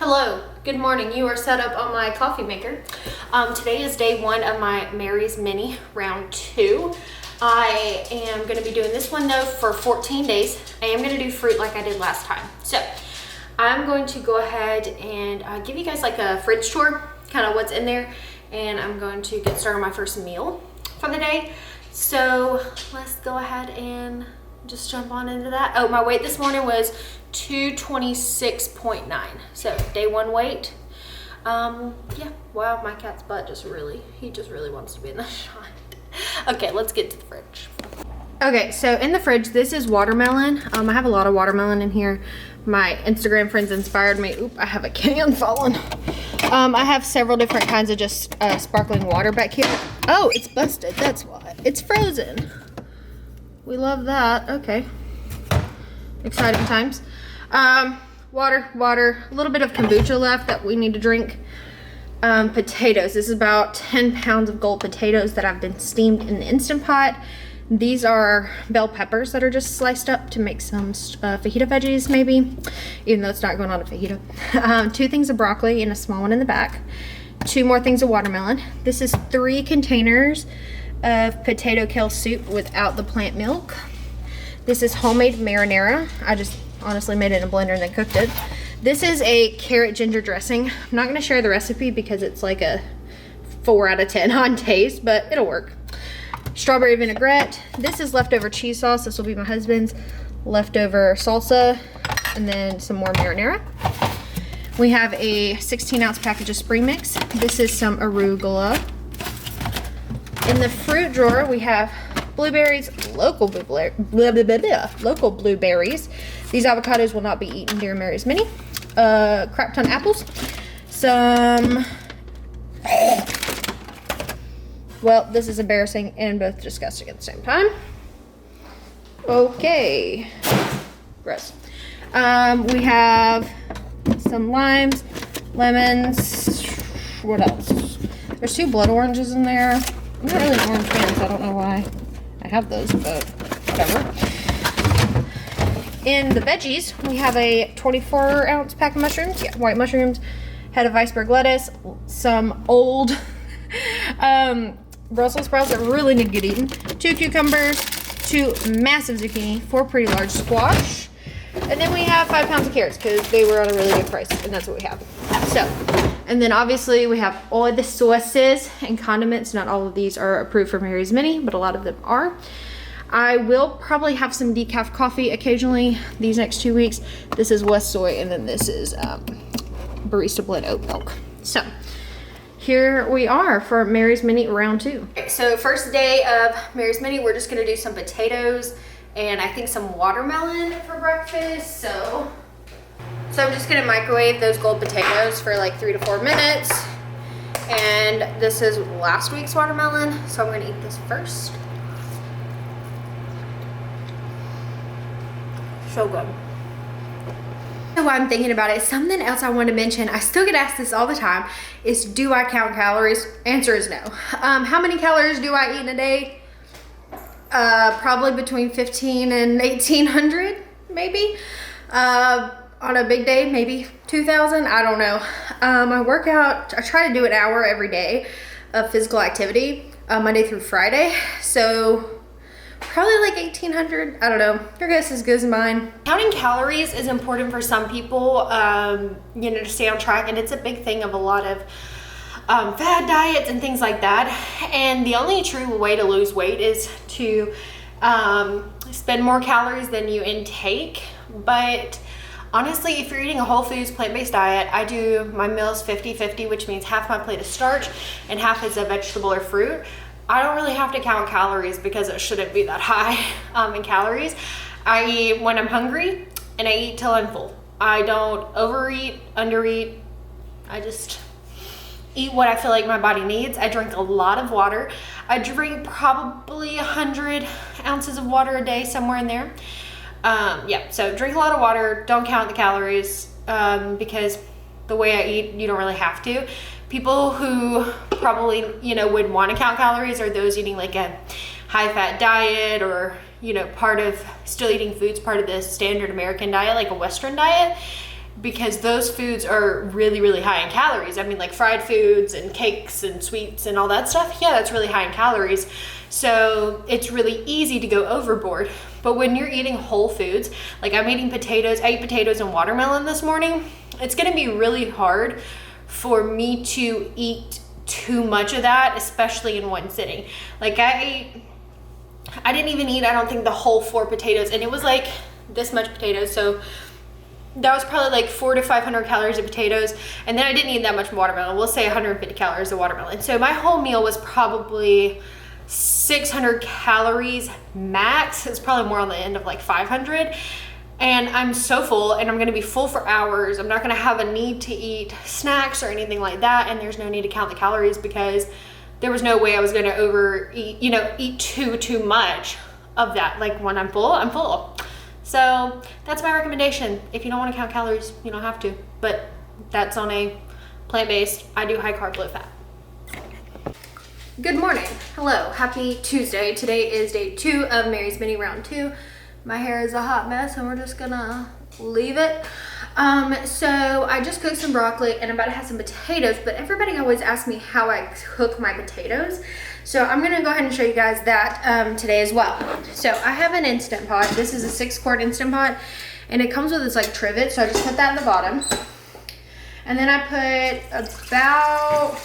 Hello, good morning. You are set up on my coffee maker. Today is day one of my Mary's Mini round 2. I am going to be doing this one though for 14 days. I am going to do fruit like I did last time. So I'm going to go ahead and give you guys like a fridge tour, kind of what's in there. And I'm going to get started on my first meal for the day. So let's go ahead and just jump on into that. Oh, my weight this morning was 226.9. So day one weight. Yeah, wow, my cat's butt he just really wants to be in the shot. Okay, let's get to the fridge. Okay, so in the fridge, this is watermelon. I have a lot of watermelon in here. My Instagram friends inspired me. Oop, I have a can falling. I have several different kinds of just sparkling water back here. Oh, it's busted, that's why. It's frozen. We love that. Okay. Exciting times. Water, a little bit of kombucha left that we need to drink. Potatoes. This is about 10 pounds of gold potatoes that have been steamed in the Instant Pot. These are bell peppers that are just sliced up to make some fajita veggies maybe, even though it's not going on a fajita. 2 things of broccoli and a small one in the back. 2 more things of watermelon. This is 3 containers of potato kale soup without the plant milk. This is homemade marinara. I just honestly made it in a blender and then cooked it. This is a carrot ginger dressing. I'm not going to share the recipe because it's like a 4 out of 10 on taste, but it'll work. Strawberry vinaigrette. This is leftover cheese sauce. This will be my husband's. Leftover salsa, and then some more marinara. We have a 16-ounce package of spring mix. This is some arugula. In the fruit drawer, we have blueberries, local blueberries. These avocados will not be eaten during Mary's Mini. Crap ton apples. Some, well, this is embarrassing and both disgusting at the same time. Okay, gross. We have some limes, lemons, what else? There's 2 blood oranges in there. I'm not really an orange fan, so I don't know why I have those, but whatever. In the veggies, we have a 24-ounce pack of mushrooms. Yeah, white mushrooms, head of iceberg lettuce, some old Brussels sprouts that really need to get eaten, 2 cucumbers, 2 massive zucchini, 4 pretty large squash, and then we have 5 pounds of carrots because they were on a really good price, and that's what we have. So, and then obviously we have all the sauces and condiments. Not all of these are approved for Mary's Mini, but a lot of them are. I will probably have some decaf coffee occasionally these next 2 weeks. This is West Soy, and then this is barista blend oat milk. So here we are for Mary's Mini round 2. So first day of Mary's Mini, we're just gonna do some potatoes and I think some watermelon for breakfast. So I'm just gonna microwave those gold potatoes for like 3 to 4 minutes. And this is last week's watermelon, so I'm gonna eat this first. So good. While I'm thinking about it, something else I want to mention, I still get asked this all the time, is do I count calories? Answer is no. How many calories do I eat in a day? Probably between 15 and 1800, maybe. On a big day, maybe 2,000, I don't know. I work out, I try to do an hour every day of physical activity, Monday through Friday. So probably like 1,800, I don't know. Your guess is as good as mine. Counting calories is important for some people, you know, to stay on track, and it's a big thing of a lot of fad diets and things like that. And the only true way to lose weight is to spend more calories than you intake. But honestly, if you're eating a whole foods plant-based diet, I do my meals 50-50, which means half my plate is starch and half is a vegetable or fruit. I don't really have to count calories because it shouldn't be that high in calories. I eat when I'm hungry and I eat till I'm full. I don't overeat, undereat. I just eat what I feel like my body needs. I drink a lot of water. I drink probably 100 ounces of water a day, somewhere in there. Yeah, so drink a lot of water. Don't count the calories because the way I eat, you don't really have to. People who probably, you know, would want to count calories are those eating like a high fat diet, or, you know, part of still eating foods, part of the standard American diet, like a Western diet. because those foods are really, really high in calories. I mean, like fried foods and cakes and sweets and all that stuff, yeah, that's really high in calories. So it's really easy to go overboard. But when you're eating whole foods, like I'm eating potatoes, I ate potatoes and watermelon this morning, it's gonna be really hard for me to eat too much of that, especially in one sitting. Like I didn't even eat, I don't think, the whole 4 potatoes, and it was like this much potatoes. So that was probably like 400 to 500 calories of potatoes. And then I didn't eat that much watermelon. We'll say 150 calories of watermelon. So my whole meal was probably 600 calories max. It's probably more on the end of like 500. And I'm so full, and I'm gonna be full for hours. I'm not gonna have a need to eat snacks or anything like that. And there's no need to count the calories because there was no way I was gonna overeat, you know, eat too much of that. Like when I'm full, I'm full. So that's my recommendation. If you don't wanna count calories, you don't have to, but that's on a plant-based. I do high carb, low fat. Good morning. Hello, happy Tuesday. Today is day 2 of Mary's Mini Round 2. My hair is a hot mess and we're just gonna leave it. So I just cooked some broccoli and I'm about to have some potatoes, but everybody always asks me how I cook my potatoes. So I'm gonna go ahead and show you guys that today as well. So I have an Instant Pot. This is a 6-quart Instant Pot and it comes with this like trivet. So I just put that in the bottom. And then I put about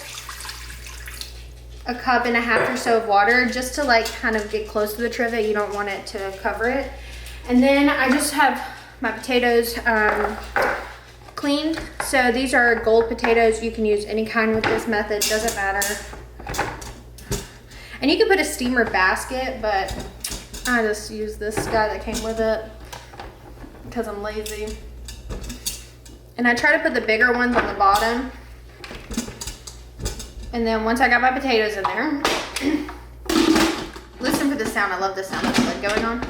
a cup and a half or so of water just to like kind of get close to the trivet. You don't want it to cover it. And then I just have my potatoes cleaned. So these are gold potatoes. You can use any kind with this method, doesn't matter. And you can put a steamer basket, but I just use this guy that came with it because I'm lazy. And I try to put the bigger ones on the bottom. And then once I got my potatoes in there, listen for the sound. I love the sound that's like going on.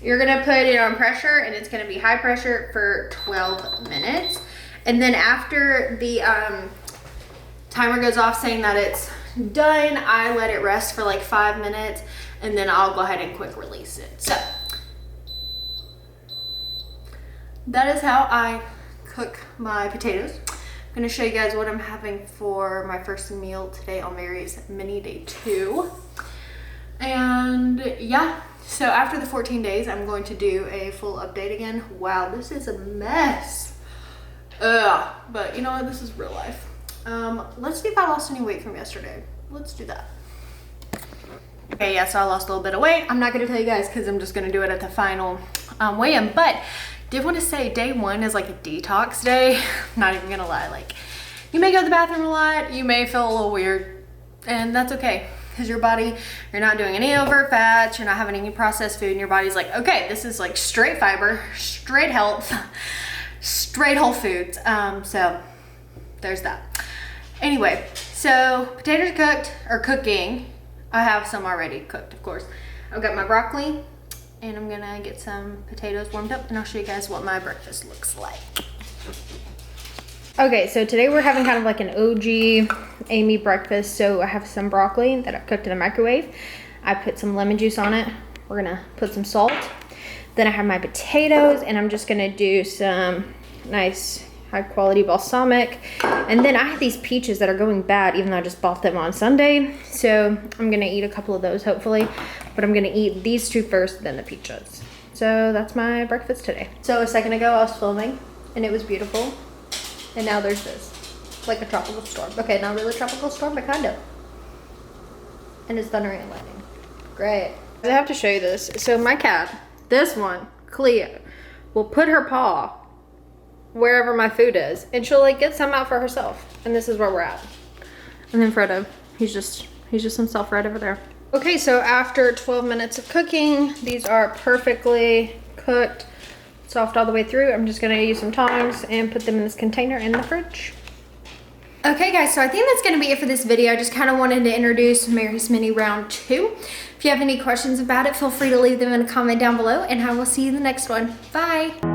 You're gonna put it on pressure and it's gonna be high pressure for 12 minutes. And then after the timer goes off saying that it's done, I let it rest for like 5 minutes and then I'll go ahead and quick release it. So that is how I cook my potatoes. I'm gonna show you guys what I'm having for my first meal today on Mary's Mini Day 2. And yeah, so after the 14 days, I'm going to do a full update again. Wow, this is a mess. Ugh, but you know what, this is real life. Let's see if I lost any weight from yesterday. Let's do that. Okay, yeah, so I lost a little bit of weight. I'm not gonna tell you guys because I'm just gonna do it at the final weigh-in, but did want to say day 1 is like a detox day. Not even gonna lie, like you may go to the bathroom a lot, you may feel a little weird, and that's okay. Because your body, you're not doing any over fats, you're not having any processed food, and your body's like, okay, this is like straight fiber, straight health, straight whole foods. So there's that. Anyway, so potatoes cooked, or cooking. I have some already cooked, of course. I've got my broccoli, and I'm gonna get some potatoes warmed up, and I'll show you guys what my breakfast looks like. Okay, so today we're having kind of like an OG Amy breakfast. So I have some broccoli that I cooked in the microwave. I put some lemon juice on it. We're gonna put some salt. Then I have my potatoes and I'm just gonna do some nice high quality balsamic. And then I have these peaches that are going bad even though I just bought them on Sunday. So I'm gonna eat a couple of those hopefully. But I'm gonna eat these 2 first, then the peaches. So that's my breakfast today. So a second ago I was filming and it was beautiful. And now there's this, like a tropical storm. Okay, not really a tropical storm, but kind of. And it's thundering and lightning. Great. I have to show you this. So my cat, this one, Cleo, will put her paw wherever my food is. And she'll like get some out for herself. And this is where we're at. And then Frodo, he's just himself right over there. Okay, so after 12 minutes of cooking, these are perfectly cooked. Soft all the way through. I'm just gonna use some tongs and put them in this container in the fridge. Okay guys, so I think that's gonna be it for this video. I just kind of wanted to introduce Mary's Mini Round 2. If you have any questions about it, feel free to leave them in a comment down below and I will see you in the next one. Bye.